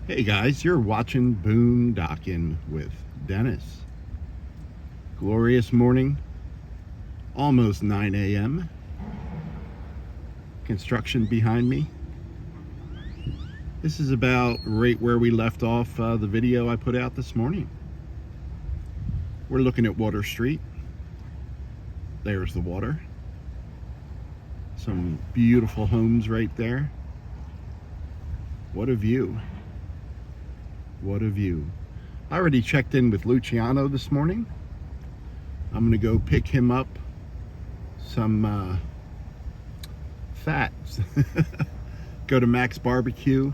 Hey guys, you're watching Boondocking with Dennis. Glorious morning, almost 9 a.m. Construction behind me. This is about right where we left off the video I put out this morning. We're looking at Water Street. There's the water. Some beautiful homes right there. What a view. What a view. I already checked in with Luciano this morning. I'm gonna go pick him up some fat. Go to Mac's Barbecue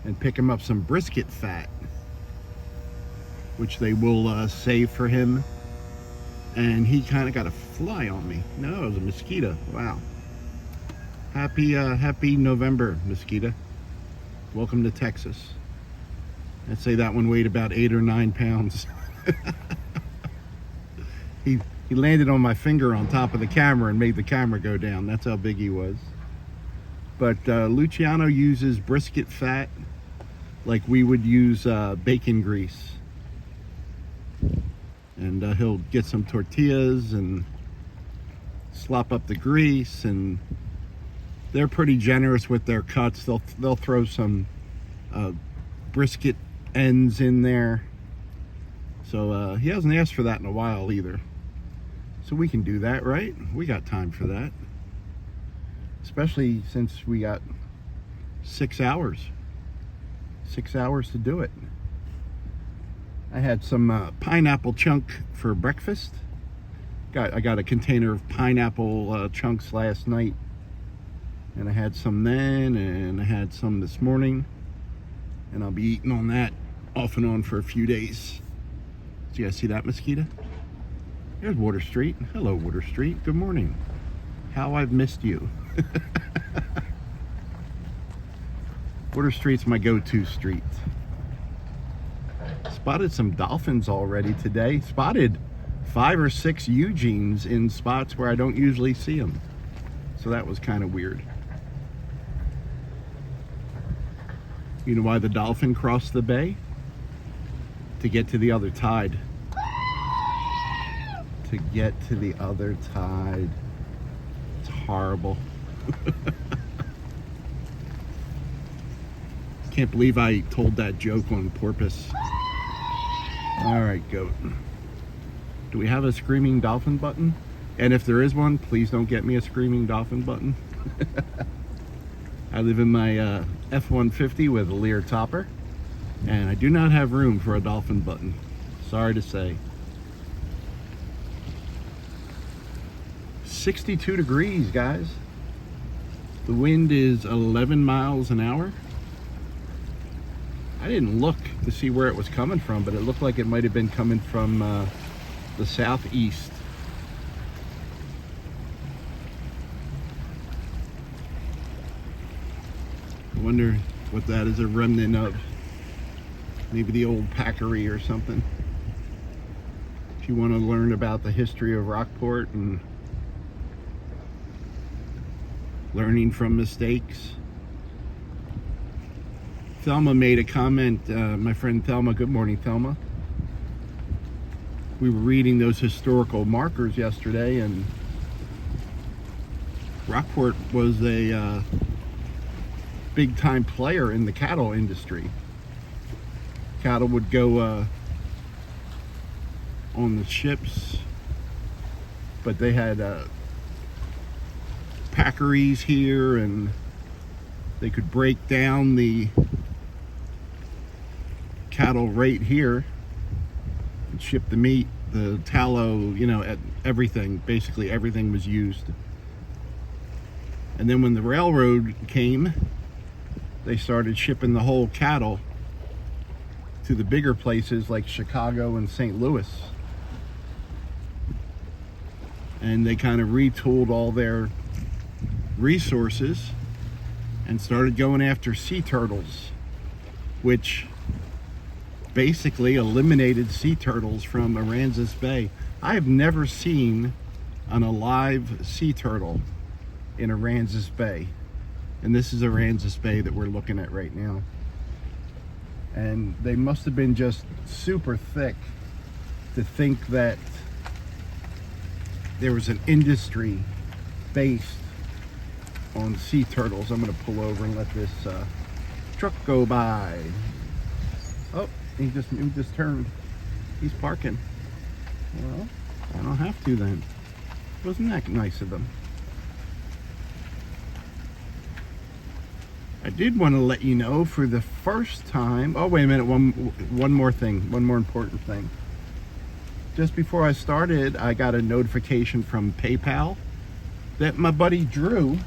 and pick him up some brisket fat, which they will save for him. And he kind of got a fly on me. No, it was a mosquito. Wow. Happy November, mosquito. Welcome to Texas. I'd say that one weighed about 8 or 9 pounds. He landed on my finger on top of the camera and made the camera go down. That's how big he was. But Luciano uses brisket fat like we would use bacon grease. And he'll get some tortillas and slop up the grease, and they're pretty generous with their cuts. They'll throw some brisket ends in there. So he hasn't asked for that in a while either. So we can do that, right? We got time for that. Especially since we got 6 hours. 6 hours to do it. I had some pineapple chunk for breakfast. I got a container of pineapple chunks last night. And I had some then, and I had some this morning. And I'll be eating on that off and on for a few days. Do you guys see that mosquito? There's Water Street. Hello, Water Street. Good morning. How I've missed you. Water Street's my go-to street. Spotted some dolphins already today. Spotted 5 or 6 Eugenes in spots where I don't usually see them. So that was kind of weird. You know why the dolphin crossed the bay? To get to the other tide. To get to the other tide. It's horrible. Can't believe I told that joke on porpoise. All right, goat. Do we have a screaming dolphin button? And if there is one, please don't get me a screaming dolphin button. I live in my F-150 with a Leer topper, and I do not have room for a dolphin button. Sorry to say. 62 degrees, guys. The wind is 11 miles an hour. I didn't look to see where it was coming from, but it looked like it might have been coming from the southeast. I wonder what that is a remnant of. Maybe the old packery or something. If you want to learn about the history of Rockport and learning from mistakes. Thelma made a comment, my friend Thelma, good morning Thelma. We were reading those historical markers yesterday, and Rockport was a big time player in the cattle industry. Cattle would go on the ships, but they had packeries here, and they could break down the cattle right here and ship the meat, the tallow, you know, everything. Basically everything was used. And then when the railroad came, they started shipping the whole cattle to the bigger places like Chicago and St. Louis. And they kind of retooled all their resources and started going after sea turtles, which basically eliminated sea turtles from Aransas Bay. I have never seen an alive sea turtle in Aransas Bay. And this is Aransas Bay that we're looking at right now. and they must have been just super thick to think that there was an industry based on sea turtles. I'm going to pull over and let this truck go by. Oh, he just turned. He's parking. Well, I don't have to then. Wasn't that nice of them? I did want to let you know for the first time. Oh, wait a minute. One more thing. One more important thing. Just before I started, I got a notification from PayPal that my buddy Drew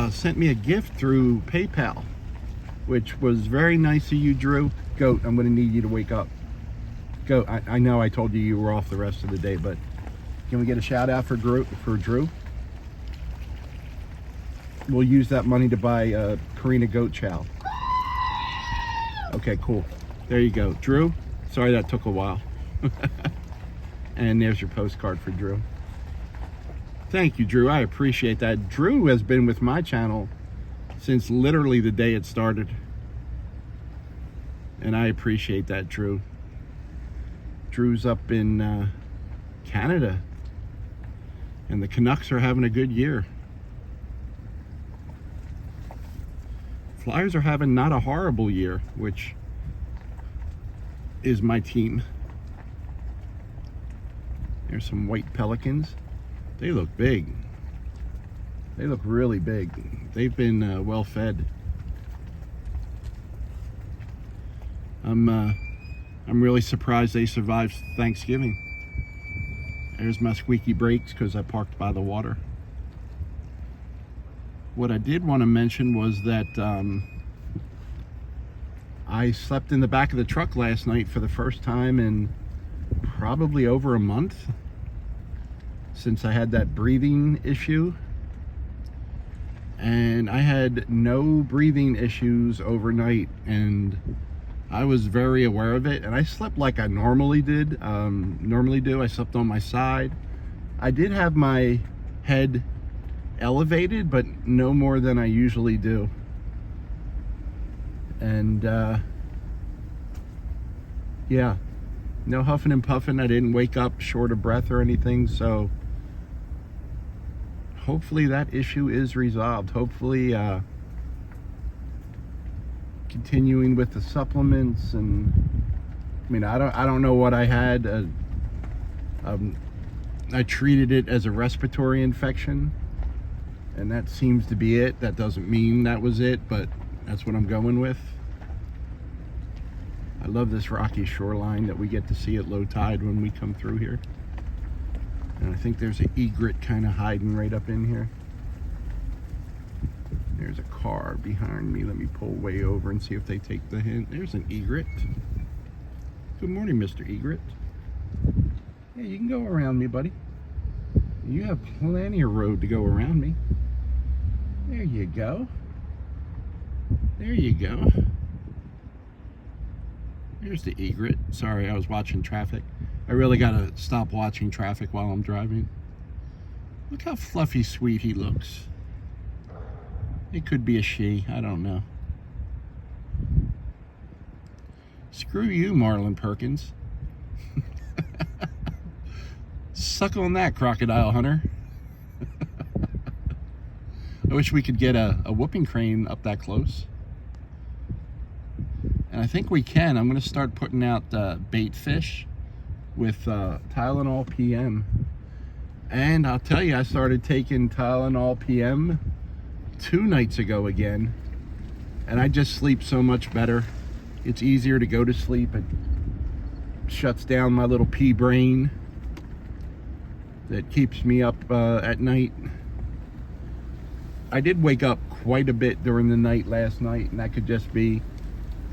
sent me a gift through PayPal, which was very nice of you, Drew. Goat, I'm going to need you to wake up. Goat, I know I told you you were off the rest of the day, but can we get a shout out for Drew? We'll use that money to buy Karina goat chow. Okay, cool. There you go. Drew, sorry that took a while. And there's your postcard for Drew. Thank you, Drew. I appreciate that. Drew has been with my channel since literally the day it started. And I appreciate that, Drew. Drew's up in Canada. And the Canucks are having a good year. Flyers are having not a horrible year, which is my team. There's some white Pelicans. They look big. They look really big. They've been well fed. I'm really surprised they survived Thanksgiving. There's my squeaky brakes because I parked by the water. What I did want to mention was that I slept in the back of the truck last night for the first time in probably over a month since I had that breathing issue. And I had no breathing issues overnight, and I was very aware of it, and I slept like I normally do. I slept on my side. I did have my head elevated, but no more than I usually do. And yeah, no huffing and puffing. I didn't wake up short of breath or anything, so hopefully that issue is resolved. Hopefully continuing with the supplements, and I mean, I don't know what I had. I treated it as a respiratory infection, and that seems to be it. That doesn't mean that was it, but that's what I'm going with. I love this rocky shoreline that we get to see at low tide when we come through here. And I think there's an egret kind of hiding right up in here. There's a car behind me. Let me pull way over and see if they take the hint. There's an egret. Good morning, Mr. Egret. Yeah, you can go around me, buddy. You have plenty of road to go around me. There you go. There you go. Here's the egret. Sorry, I was watching traffic. I really gotta stop watching traffic while I'm driving. Look how fluffy sweet he looks. It could be a she, I don't know. Screw you, Marlin Perkins. Suck on that, crocodile hunter. I wish we could get a whooping crane up that close. And I think we can. I'm going to start putting out bait fish with Tylenol PM. And I'll tell you, I started taking Tylenol PM 2 nights ago again. And I just sleep so much better. It's easier to go to sleep. It shuts down my little pea brain that keeps me up at night. I did wake up quite a bit during the night last night, and that could just be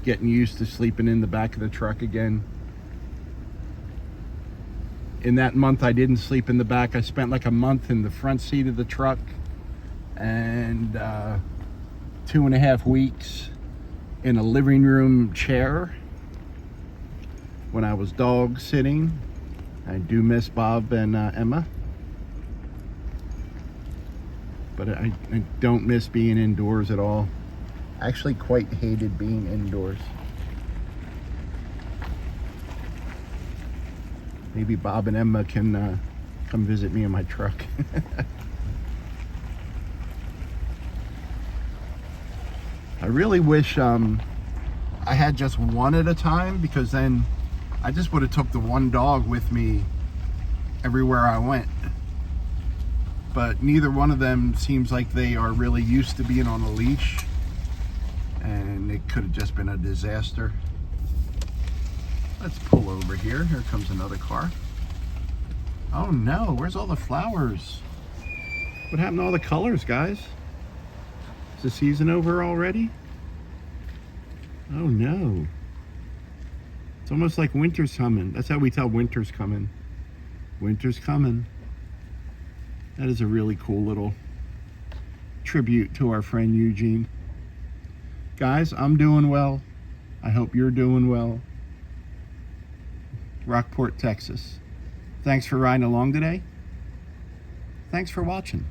getting used to sleeping in the back of the truck again. In that month I didn't sleep in the back. I spent like a month in the front seat of the truck, and 2.5 weeks in a living room chair when I was dog sitting. I do miss Bob and Emma, but I don't miss being indoors at all. I actually quite hated being indoors. Maybe Bob and Emma can come visit me in my truck. I really wish I had just one at a time, because then I just would have took the one dog with me everywhere I went. But neither one of them seems like they are really used to being on a leash, and it could have just been a disaster. Let's pull over here. Here comes another car. Oh no, where's all the flowers? What happened to all the colors, guys? Is the season over already? Oh no. It's almost like winter's coming. That's how we tell winter's coming. Winter's coming. That is a really cool little tribute to our friend Eugene. Guys, I'm doing well. I hope you're doing well. Rockport, Texas. Thanks for riding along today. Thanks for watching.